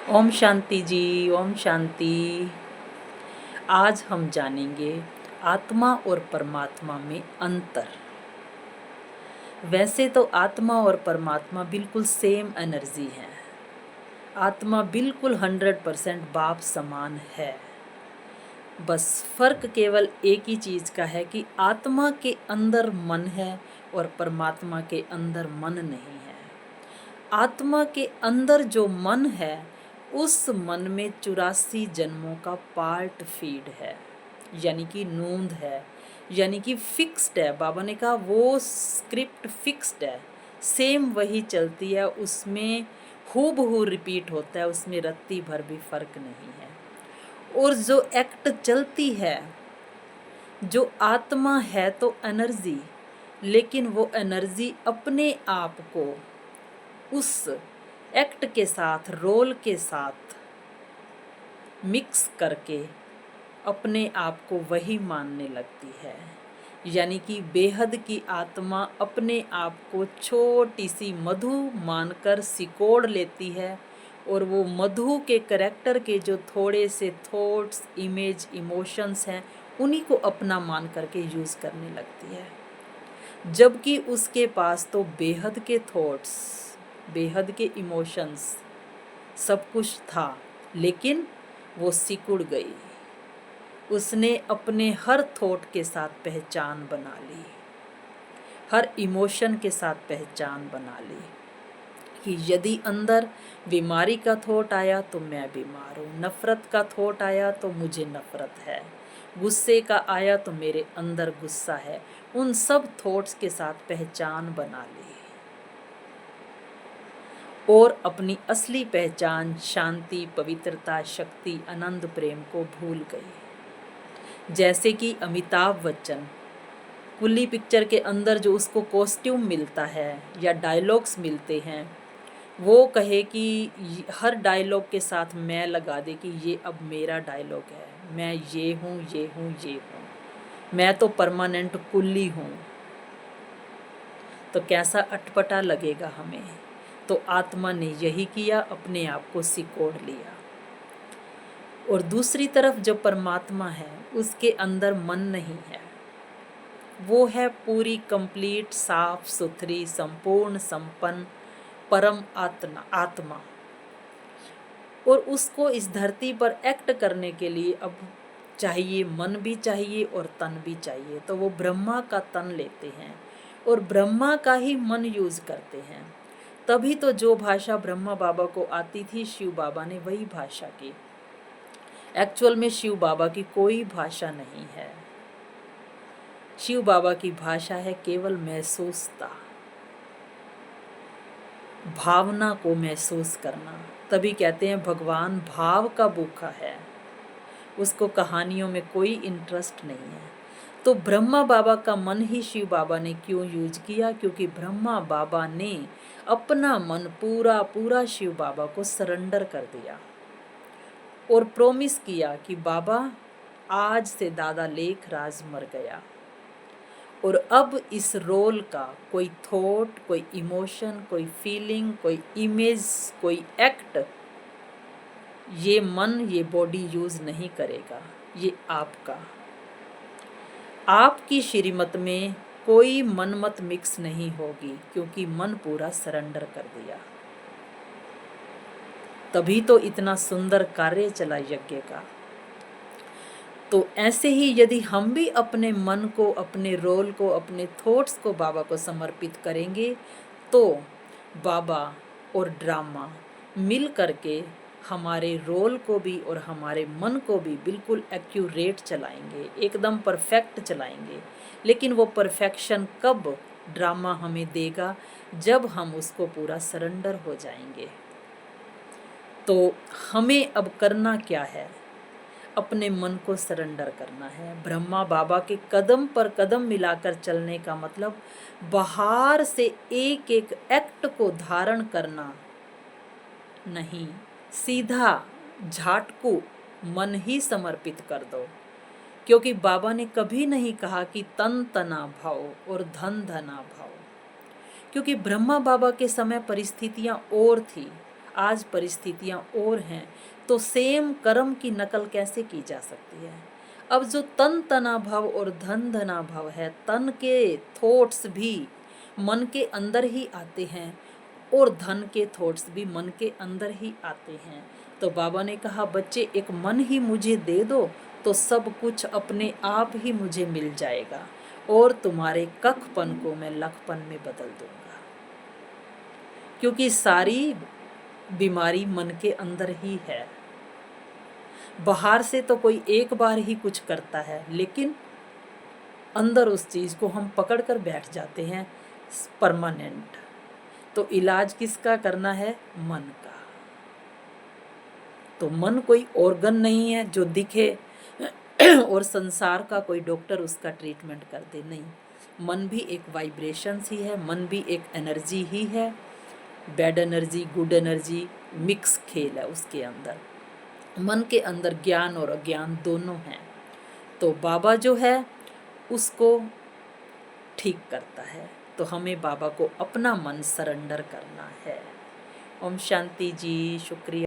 ओम शांति जी। ओम शांति। आज हम जानेंगे आत्मा और परमात्मा में अंतर। वैसे तो आत्मा और परमात्मा बिल्कुल सेम एनर्जी है। आत्मा बिल्कुल 100% बाप समान है। बस फर्क केवल एक ही चीज़ का है कि आत्मा के अंदर मन है और परमात्मा के अंदर मन नहीं है। आत्मा के अंदर जो मन है उस मन में 84 जन्मों का पार्ट फीड है, यानी कि नूंद है, यानी कि फिक्स्ड है। बाबा ने कहा वो स्क्रिप्ट फिक्स्ड है, सेम वही चलती है, उसमें हूबहू रिपीट होता है, उसमें रत्ती भर भी फर्क नहीं है। और जो एक्ट चलती है, जो आत्मा है तो एनर्जी, लेकिन वो एनर्जी अपने आप को उस एक्ट के साथ, रोल के साथ मिक्स करके अपने आप को वही मानने लगती है। यानी कि बेहद की आत्मा अपने आप को छोटी सी मधु मानकर सिकोड़ लेती है और वो मधु के करैक्टर के जो थोड़े से थॉट्स, इमेज, इमोशंस हैं उन्हीं को अपना मान करके यूज़ करने लगती है। जबकि उसके पास तो बेहद के थॉट्स, बेहद के इमोशंस, सब कुछ था, लेकिन वो सिकुड़ गई। उसने अपने हर थॉट के साथ पहचान बना ली, हर इमोशन के साथ पहचान बना ली कि यदि अंदर बीमारी का थॉट आया तो मैं बीमार हूँ, नफ़रत का थॉट आया तो मुझे नफ़रत है, गुस्से का आया तो मेरे अंदर गुस्सा है। उन सब थॉट्स के साथ पहचान बना ली और अपनी असली पहचान शांति, पवित्रता, शक्ति, आनंद, प्रेम को भूल गई। जैसे कि अमिताभ बच्चन कुल्ली पिक्चर के अंदर जो उसको कॉस्ट्यूम मिलता है या डायलॉग्स मिलते हैं, वो कहे कि हर डायलॉग के साथ मैं लगा दे कि ये अब मेरा डायलॉग है, मैं ये हूँ, ये हूँ, ये हूँ, मैं तो परमानेंट कुल्ली हूँ। तो कैसा अटपटा लगेगा हमें। तो आत्मा ने यही किया, अपने आप को सिकोड़ लिया। और दूसरी तरफ जो परमात्मा है उसके अंदर मन नहीं है, वो है पूरी कंप्लीट, साफ सुथरी, संपूर्ण, संपन्न परम आत्मा। और उसको इस धरती पर एक्ट करने के लिए अब चाहिए, मन भी चाहिए और तन भी चाहिए। तो वो ब्रह्मा का तन लेते हैं और ब्रह्मा का ही मन यूज़ करते हैं। तभी तो जो भाषा ब्रह्मा बाबा को आती थी, शिव बाबा ने वही भाषा की। एक्चुअल में शिव बाबा की कोई भाषा नहीं है। शिव बाबा की भाषा है केवल महसूसता, भावना को महसूस करना। तभी कहते हैं भगवान भाव का भूखा है, उसको कहानियों में कोई इंटरेस्ट नहीं है। तो ब्रह्मा बाबा का मन ही शिव बाबा ने क्यों यूज किया? क्योंकि ब्रह्मा बाबा ने अपना मन पूरा पूरा शिव बाबा को सरेंडर कर दिया और प्रॉमिस किया कि बाबा आज से दादा लेख राज मर गया और अब इस रोल का कोई थॉट, कोई इमोशन, कोई फीलिंग, कोई इमेज, कोई एक्ट ये मन, ये बॉडी यूज़ नहीं करेगा। ये आपकी श्रीमत में कोई मनमत मिक्स नहीं होगी, क्योंकि मन पूरा सरेंडर कर दिया। तभी तो इतना सुंदर कार्य चला यज्ञ का। तो ऐसे ही यदि हम भी अपने मन को, अपने रोल को, अपने थॉट्स को बाबा को समर्पित करेंगे तो बाबा और ड्रामा मिल करके हमारे रोल को भी और हमारे मन को भी बिल्कुल एक्यूरेट चलाएंगे, एकदम परफेक्ट चलाएंगे। लेकिन वो परफेक्शन कब ड्रामा हमें देगा? जब हम उसको पूरा सरेंडर हो जाएंगे। तो हमें अब करना क्या है? अपने मन को सरेंडर करना है। ब्रह्मा बाबा के कदम पर कदम मिलाकर चलने का मतलब बाहर से एक एक एक्ट को धारण करना नहीं, सीधा झाटकू मन ही समर्पित कर दो। क्योंकि बाबा ने कभी नहीं कहा कि तन तना भाओ और धन धना भाओ, क्योंकि ब्रह्मा बाबा के समय परिस्थितियां और थी। आज परिस्थितियाँ और हैं, तो सेम कर्म की नकल कैसे की जा सकती है। अब जो तन तना भव और धन धना भव है, तन के थॉट्स भी मन के अंदर ही आते हैं और धन के थॉट्स भी मन के अंदर ही आते हैं। तो बाबा ने कहा बच्चे एक मन ही मुझे दे दो तो सब कुछ अपने आप ही मुझे मिल जाएगा और तुम्हारे कखपन को मैं लखपन में बदल दूंगा, क्योंकि सारी बीमारी मन के अंदर ही है। बाहर से तो कोई एक बार ही कुछ करता है, लेकिन अंदर उस चीज़ को हम पकड़ कर बैठ जाते हैं परमानेंट। तो इलाज किसका करना है? मन का। तो मन कोई ऑर्गन नहीं है जो दिखे और संसार का कोई डॉक्टर उसका ट्रीटमेंट कर दे, नहीं। मन भी एक वाइब्रेशंस ही है, मन भी एक एनर्जी ही है। Bad energy good energy mix खेल है उसके अंदर। मन के अंदर ज्ञान और अज्ञान दोनों हैं। तो बाबा जो है उसको ठीक करता है। तो हमें बाबा को अपना मन सरेंडर करना है। ओम शांति जी, शुक्रिया।